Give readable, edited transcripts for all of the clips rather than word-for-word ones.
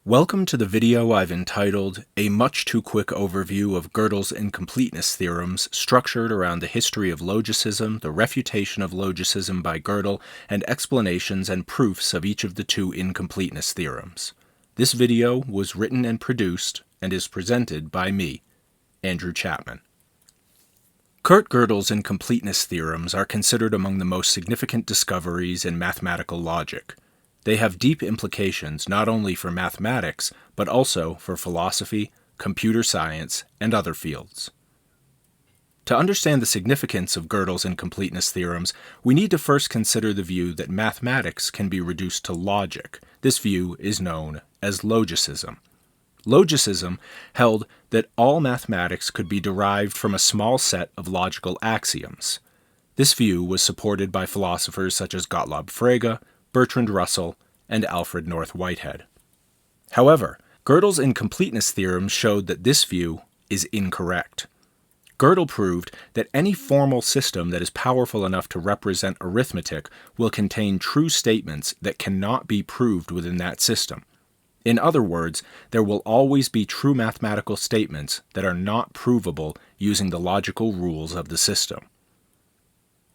Welcome to the video I've entitled, A Much Too Quick Overview of Gödel's Incompleteness Theorems, structured around the history of Logicism, the refutation of Logicism by Gödel, and explanations and proofs of each of the two incompleteness theorems. This video was written and produced, and is presented by me, Andrew Chapman. Kurt Gödel's incompleteness theorems are considered among the most significant discoveries in mathematical logic. They have deep implications not only for mathematics, but also for philosophy, computer science, and other fields. To understand the significance of Gödel's incompleteness theorems, we need to first consider the view that mathematics can be reduced to logic. This view is known as Logicism. Logicism held that all mathematics could be derived from a small set of logical axioms. This view was supported by philosophers such as Gottlob, Frege, Bertrand, and Alfred North Whitehead. However, Gödel's incompleteness theorem showed that this view is incorrect. Gödel proved that any formal system that is powerful enough to represent arithmetic will contain true statements that cannot be proved within that system. In other words, there will always be true mathematical statements that are not provable using the logical rules of the system.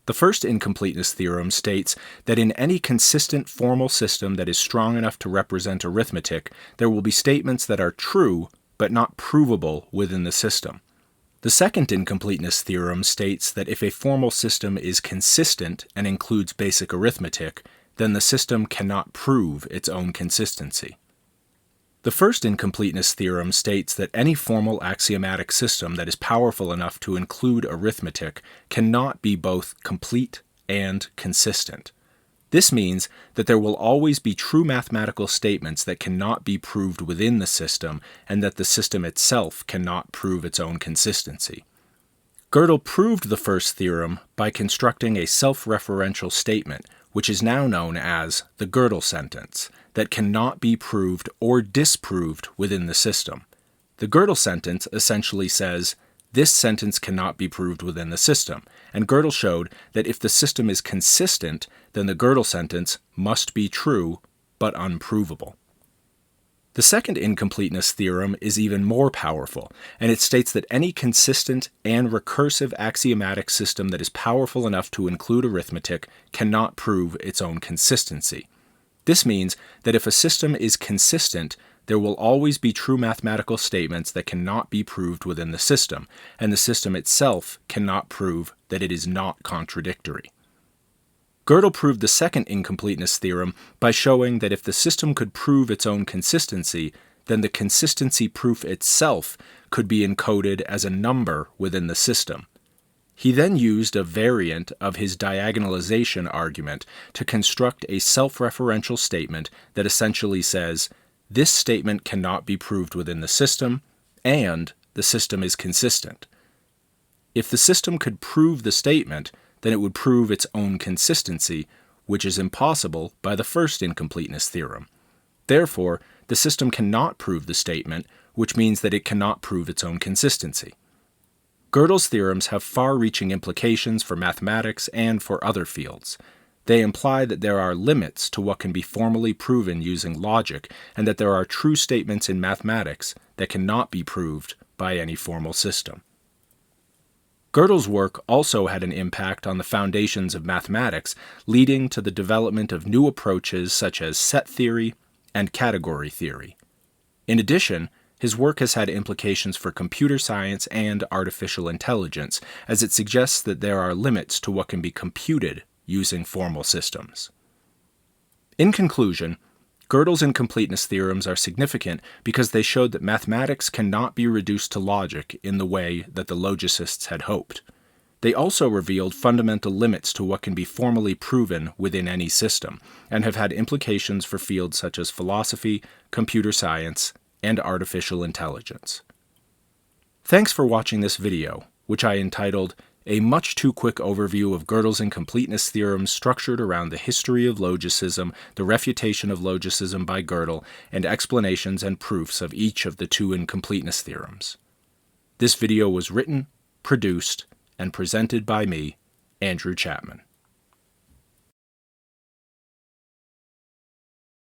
The first incompleteness theorem states that in any consistent formal system that is strong enough to represent arithmetic, there will be statements that are true but not provable within the system. The second incompleteness theorem states that if a formal system is consistent and includes basic arithmetic, then the system cannot prove its own consistency. The first incompleteness theorem states that any formal axiomatic system that is powerful enough to include arithmetic cannot be both complete and consistent. This means that there will always be true mathematical statements that cannot be proved within the system, and that the system itself cannot prove its own consistency. Gödel proved the first theorem by constructing a self-referential statement, which is now known as the Gödel sentence, that cannot be proved or disproved within the system. The Gödel sentence essentially says, this sentence cannot be proved within the system, and Gödel showed that if the system is consistent, then the Gödel sentence must be true, but unprovable. The second incompleteness theorem is even more powerful, and it states that any consistent and recursive axiomatic system that is powerful enough to include arithmetic cannot prove its own consistency. This means that if a system is consistent, there will always be true mathematical statements that cannot be proved within the system, and the system itself cannot prove that it is not contradictory. Gödel proved the second incompleteness theorem by showing that if the system could prove its own consistency, then the consistency proof itself could be encoded as a number within the system. He then used a variant of his diagonalization argument to construct a self-referential statement that essentially says, this statement cannot be proved within the system, and the system is consistent. If the system could prove the statement, then it would prove its own consistency, which is impossible by the first incompleteness theorem. Therefore, the system cannot prove the statement, which means that it cannot prove its own consistency. Gödel's theorems have far-reaching implications for mathematics and for other fields. They imply that there are limits to what can be formally proven using logic, and that there are true statements in mathematics that cannot be proved by any formal system. Gödel's work also had an impact on the foundations of mathematics, leading to the development of new approaches such as set theory and category theory. In addition, his work has had implications for computer science and artificial intelligence, as it suggests that there are limits to what can be computed using formal systems. In conclusion, Gödel's incompleteness theorems are significant because they showed that mathematics cannot be reduced to logic in the way that the logicists had hoped. They also revealed fundamental limits to what can be formally proven within any system, and have had implications for fields such as philosophy, computer science, and artificial intelligence. Thanks for watching this video, which I entitled, A Much Too Quick Overview of Gödel's Incompleteness Theorems structured around the history of Logicism, the refutation of Logicism by Gödel, and explanations and proofs of each of the two incompleteness theorems. This video was written, produced, and presented by me, Andrew Chapman.